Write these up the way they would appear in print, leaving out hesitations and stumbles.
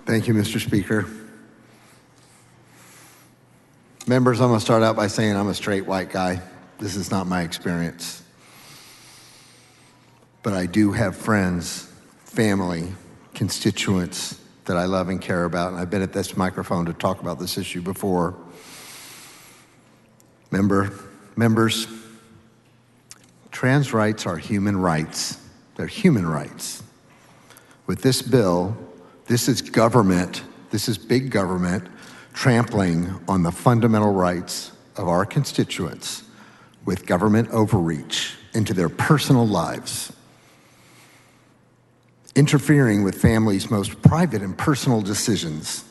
Thank you, Mr. Speaker. Members, I'm going to start out by saying I'm a straight white guy. This is not my experience. But I do have friends, family, constituents that I love and care about, and I've been at this microphone to talk about this issue before. Members, trans rights are human rights. They're human rights. With this bill, this is government, this is big government, trampling on the fundamental rights of our constituents with government overreach into their personal lives, interfering with families' most private and personal decisions.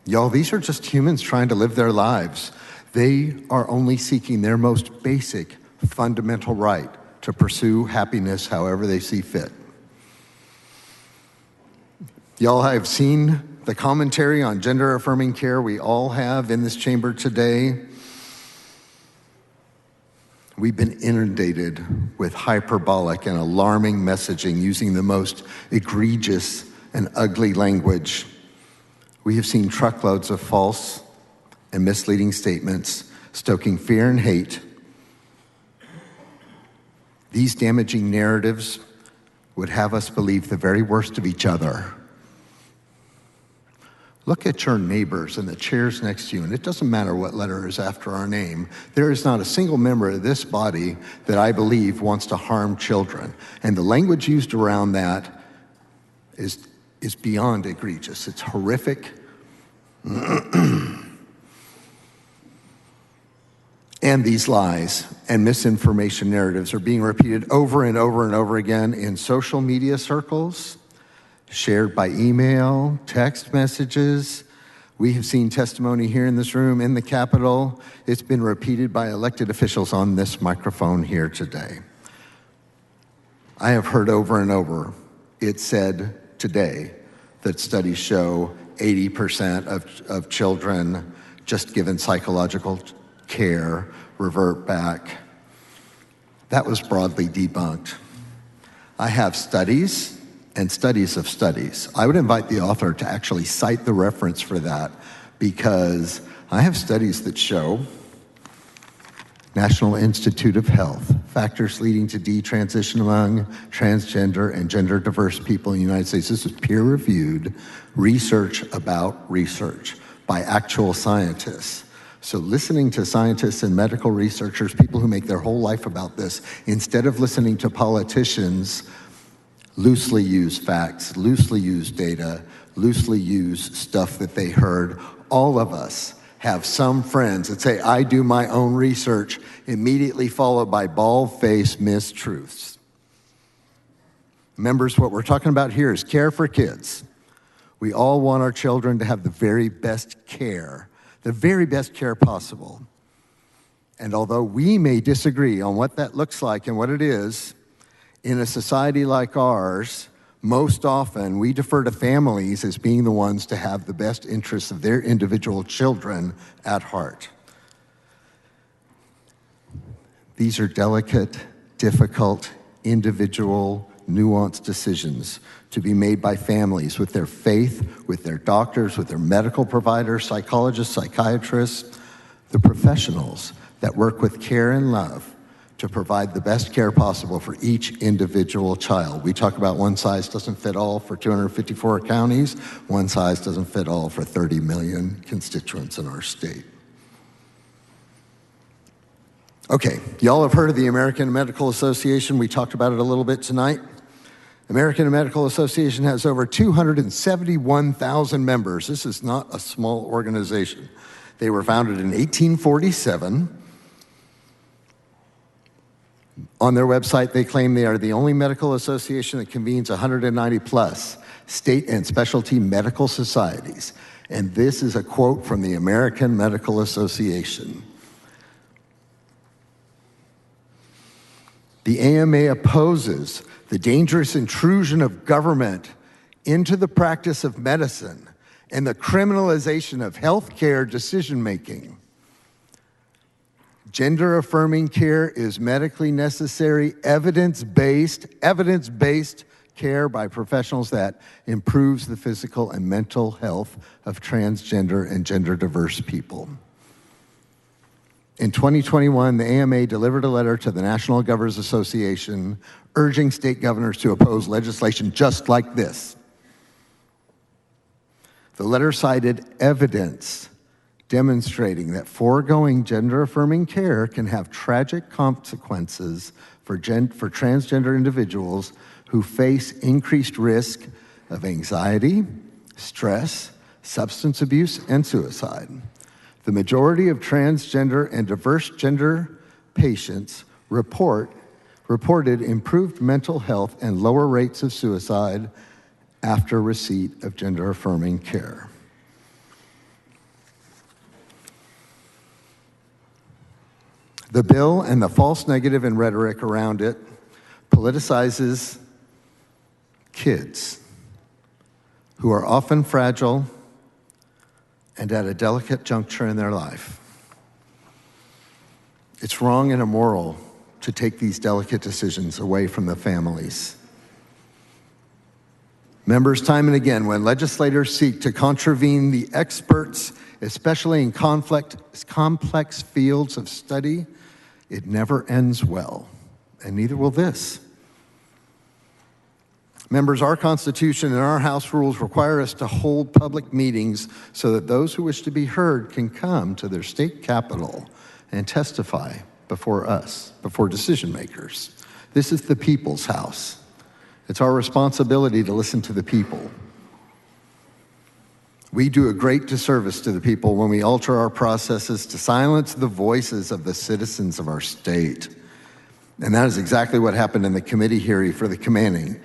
Y'all, these are just humans trying to live their lives. They are only seeking their most basic, fundamental right to pursue happiness however they see fit. Y'all have seen the commentary on gender-affirming care we all have in this chamber today. We've been inundated with hyperbolic and alarming messaging using the most egregious and ugly language. We have seen truckloads of false and misleading statements stoking fear and hate. These damaging narratives would have us believe the very worst of each other. Look at your neighbors and the chairs next to you, and it doesn't matter what letter is after our name. There is not a single member of this body that I believe wants to harm children. And the language used around that is beyond egregious. It's horrific. And these lies and misinformation narratives are being repeated over and over and over again in social media circles, shared by email, text messages. We have seen testimony here in this room, in the Capitol. It's been repeated by elected officials on this microphone here today. I have heard over and over it said today that studies show 80% of children just given psychological care revert back. That was broadly debunked. I have studies and studies of studies. I would invite the author to actually cite the reference for that, because I have studies that show National Institute of Health, factors leading to detransition among transgender and gender diverse people in the United States. This is peer-reviewed research about research by actual scientists. So listening to scientists and medical researchers, people who make their whole life about this, instead of listening to politicians loosely use facts, loosely use data, loosely use stuff that they heard. All of us have some friends that say, I do my own research, immediately followed by bald-faced mistruths. Members, what we're talking about here is care for kids. We all want our children to have the very best care possible. And although we may disagree on what that looks like and what it is, in a society like ours, most often we defer to families as being the ones to have the best interests of their individual children at heart. These are delicate, difficult, individual, nuanced decisions to be made by families with their faith, with their doctors, with their medical providers, psychologists, psychiatrists, the professionals that work with care and love to provide the best care possible for each individual child. We talk about one size doesn't fit all for 254 counties, one size doesn't fit all for 30 million constituents in our state. Okay, y'all have heard of the American Medical Association. We talked about it a little bit tonight. American Medical Association has over 271,000 members. This is not a small organization. They were founded in 1847. On their website, they claim they are the only medical association that convenes 190 plus state and specialty medical societies. And this is a quote from the American Medical Association. The AMA opposes the dangerous intrusion of government into the practice of medicine and the criminalization of healthcare decision-making. Gender-affirming care is medically necessary, evidence-based care by professionals that improves the physical and mental health of transgender and gender diverse people. In 2021, the AMA delivered a letter to the National Governors Association urging state governors to oppose legislation just like this. The letter cited evidence demonstrating that foregoing gender-affirming care can have tragic consequences for transgender individuals who face increased risk of anxiety, stress, substance abuse, and suicide. The majority of transgender and diverse gender patients reported improved mental health and lower rates of suicide after receipt of gender-affirming care. The bill and the false negative and rhetoric around it politicizes kids who are often fragile and at a delicate juncture in their life. It's wrong and immoral to take these delicate decisions away from the families. Members, time and again, when legislators seek to contravene the experts, especially in complex fields of study, it never ends well, and neither will this. Members, our Constitution and our House rules require us to hold public meetings so that those who wish to be heard can come to their state capitol and testify before us, before decision makers. This is the people's house. It's our responsibility to listen to the people. We do a great disservice to the people when we alter our processes to silence the voices of the citizens of our state. And that is exactly what happened in the committee hearing for the companion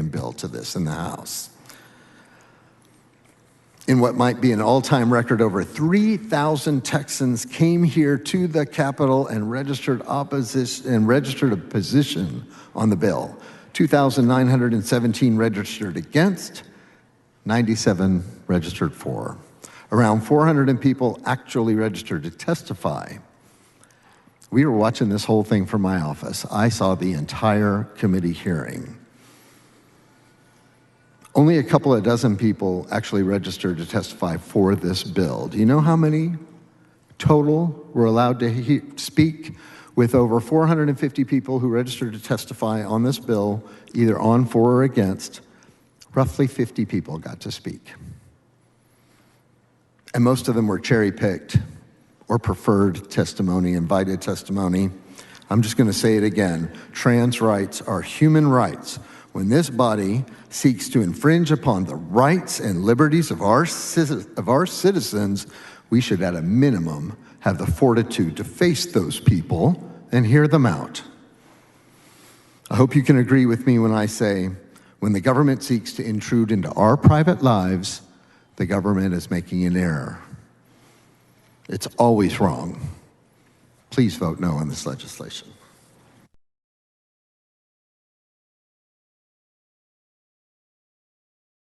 bill to this in the House. In what might be an all-time record, over 3,000 Texans came here to the Capitol and registered a position on the bill. 2,917 registered against, 97 registered for. Around 400 people actually registered to testify. We were watching this whole thing from my office. I saw the entire committee hearing. Only a couple of dozen people actually registered to testify for this bill. Do you know how many total were allowed to speak? With over 450 people who registered to testify on this bill, either on, for, or against, roughly 50 people got to speak. And most of them were cherry-picked or preferred testimony, invited testimony. I'm just going to say it again. Trans rights are human rights. When this body seeks to infringe upon the rights and liberties of our citizens, we should at a minimum have the fortitude to face those people and hear them out. I hope you can agree with me when I say, when the government seeks to intrude into our private lives, the government is making an error. It's always wrong. Please vote no on this legislation.